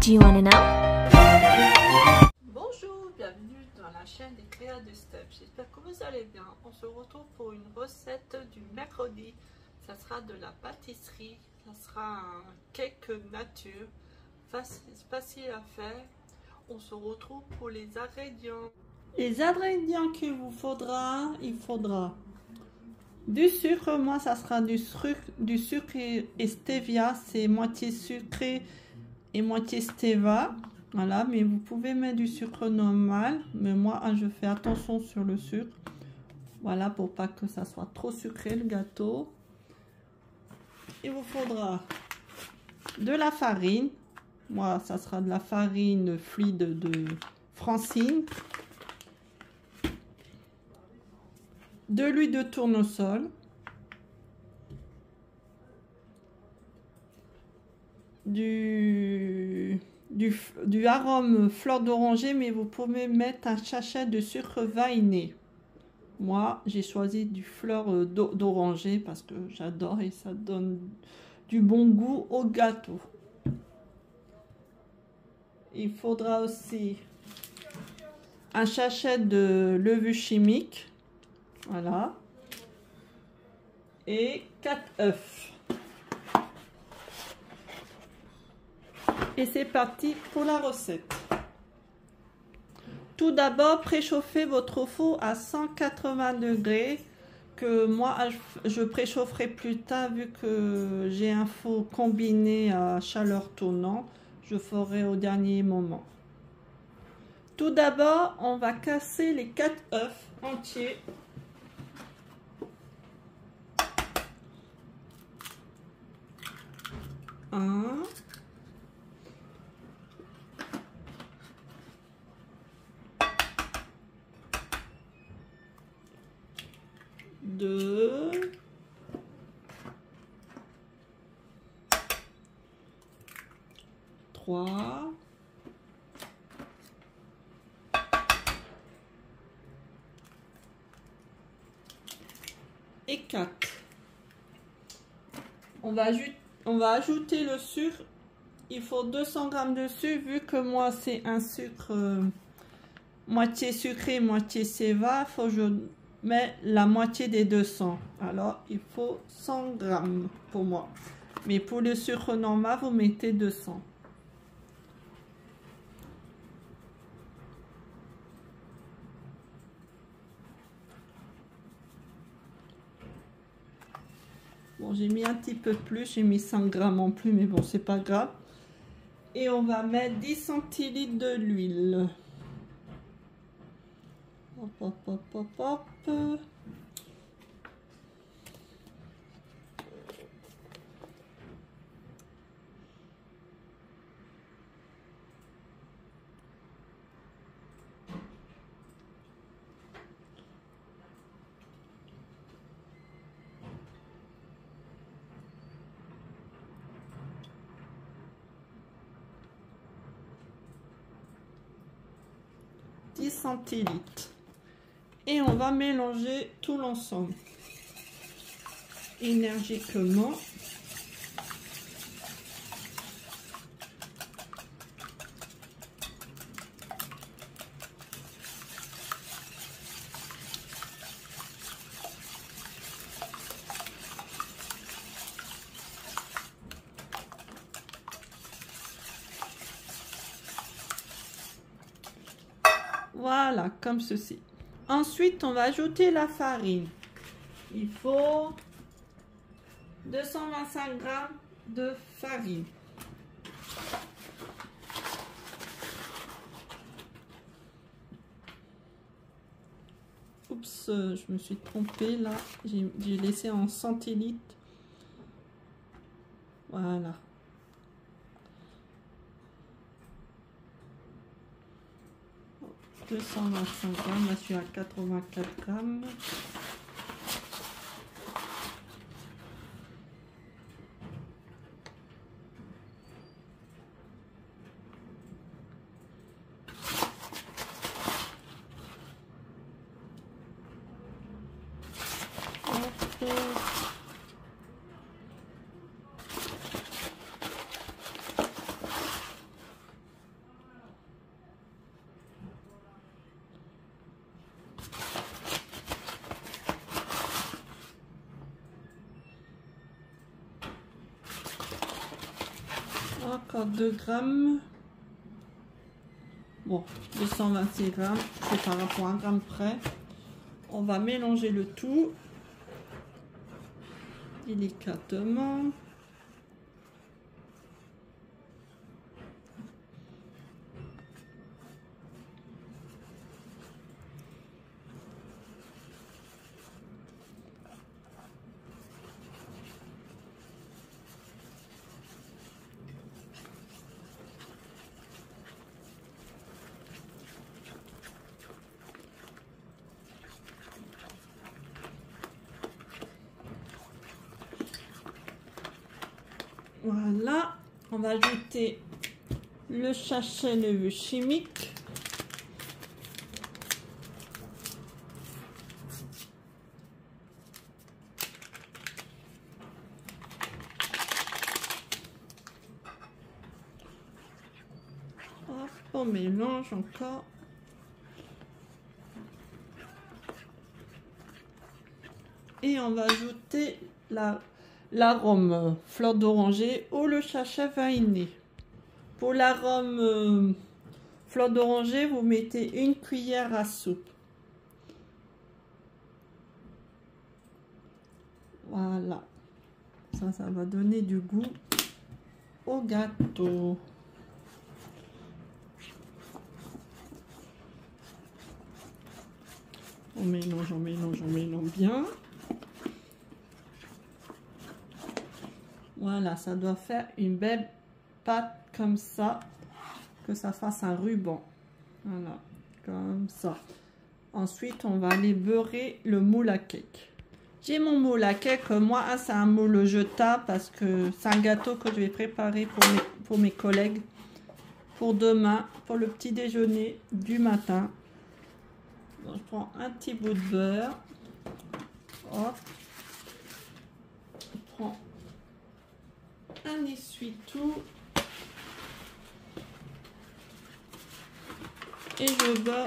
Do you want to know? Bonjour, bienvenue dans la chaîne des Créas de Step. J'espère que vous allez bien. On se retrouve pour une recette du mercredi. Ça sera de la pâtisserie. Ça sera un cake nature. Facile à faire. On se retrouve pour les ingrédients. Les ingrédients qu'il vous faudra, il faudra du sucre. Moi, ça sera du sucre et stevia. C'est moitié sucré et moitié stevia. Voilà, mais vous pouvez mettre du sucre normal, mais moi je fais attention sur le sucre, voilà, pour pas que ça soit trop sucré le gâteau. Il vous faudra de la farine. Moi ça sera de la farine fluide de Francine, de l'huile de tournesol, du arôme fleur d'oranger, mais vous pouvez mettre un sachet de sucre vanillé. Moi j'ai choisi du fleur d'oranger parce que j'adore et ça donne du bon goût au gâteau. Il faudra aussi un sachet de levure chimique, voilà, et 4 œufs. Et c'est parti pour la recette. Tout d'abord, préchauffez votre four à 180 degrés, que moi je préchaufferai plus tard vu que j'ai un four combiné à chaleur tournante. Je ferai au dernier moment. Tout d'abord, on va casser les 4 œufs entiers. Un. 2, 3, 4. On va ajouter le sucre. Il faut 200 g de sucre, vu que moi c'est un sucre moitié sucré, moitié stevia. Faut que je mets la moitié des 200. Alors il faut 100 g pour moi. Mais pour le sucre normal, vous mettez 200. Bon, j'ai mis un petit peu plus, j'ai mis 100 g en plus, mais bon, c'est pas grave. Et on va mettre 10 centilitres de l'huile. Hop, hop, hop, hop, hop. Centilitres, et on va mélanger tout l'ensemble énergiquement. Voilà, comme ceci. Ensuite, on va ajouter la farine. Il faut 225 g de farine. Oups, je me suis trompée là. J'ai laissé en centilitres. Voilà. « 225 g, là je suis à 84 g. encore 2 grammes. Bon, 226 grammes, c'est par rapport à 1 gramme près. On va mélanger le tout délicatement. Voilà, on va ajouter le sachet neveu chimique. Hop, on mélange encore. Et on va ajouter l'arôme fleur d'oranger ou le sachet vanillé. Pour l'arôme fleur d'oranger, vous mettez 1 cuillère à soupe. Voilà. Ça va donner du goût au gâteau. On mélange, on mélange, on mélange bien. Voilà, ça doit faire une belle pâte comme ça, que ça fasse un ruban. Voilà, comme ça. Ensuite, on va aller beurrer le moule à cake. J'ai mon moule à cake, moi, c'est un moule jetable parce que c'est un gâteau que je vais préparer pour mes collègues pour demain, pour le petit déjeuner du matin. Donc, je prends un petit bout de beurre. Hop. Je prends un essuie-tout et je beurre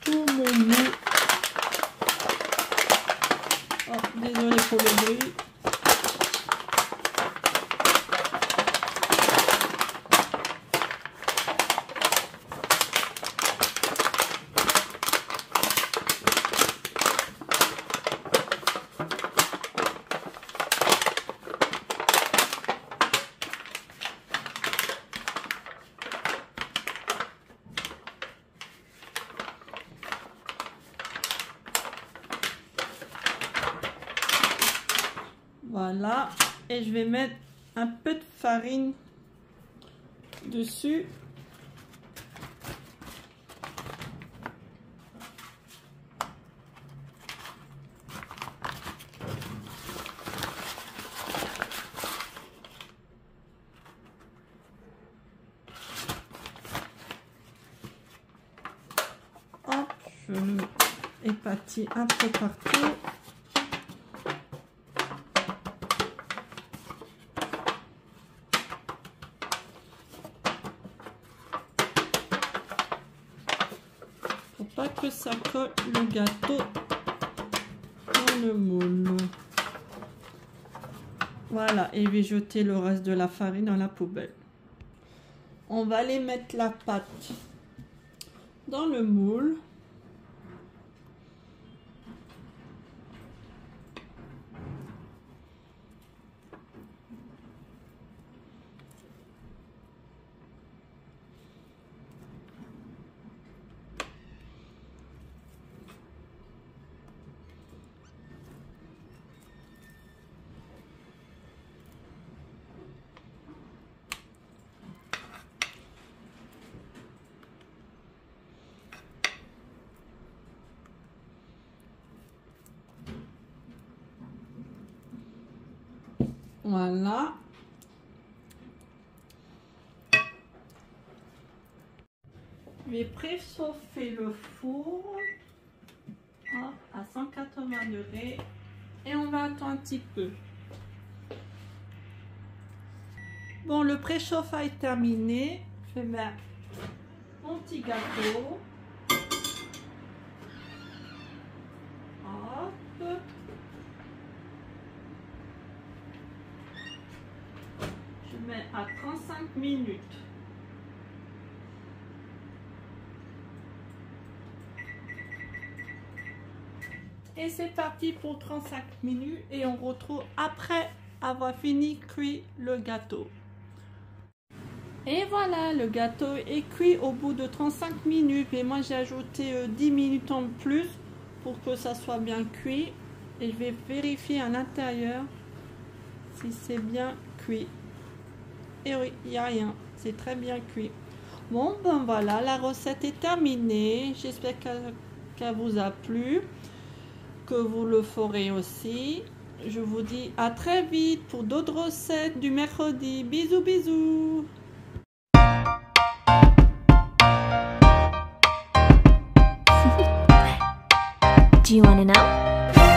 tout mon moule. Oh, désolé pour le bruit. Voilà, et je vais mettre un peu de farine dessus. Hop, je le épatis un peu partout. Pas que ça colle le gâteau dans le moule. Voilà, et je vais jeter le reste de la farine dans la poubelle. On va aller mettre la pâte dans le moule. Voilà. Je vais préchauffer le four à 180 degrés et on va attendre un petit peu. Bon, le préchauffage est terminé. Je vais mettre mon petit gâteau. mets à 35 minutes. Et c'est parti pour 35 minutes et on retrouve après avoir fini cuit le gâteau. Et voilà, le gâteau est cuit au bout de 35 minutes. Et moi j'ai ajouté 10 minutes en plus pour que ça soit bien cuit. Et je vais vérifier à l'intérieur si c'est bien cuit. Et oui, il n'y a rien, c'est très bien cuit. Bon ben voilà, la recette est terminée. J'espère qu'elle vous a plu, que vous le ferez aussi. Je vous dis à très vite pour d'autres recettes du mercredi. Bisous bisous. Do you want to know?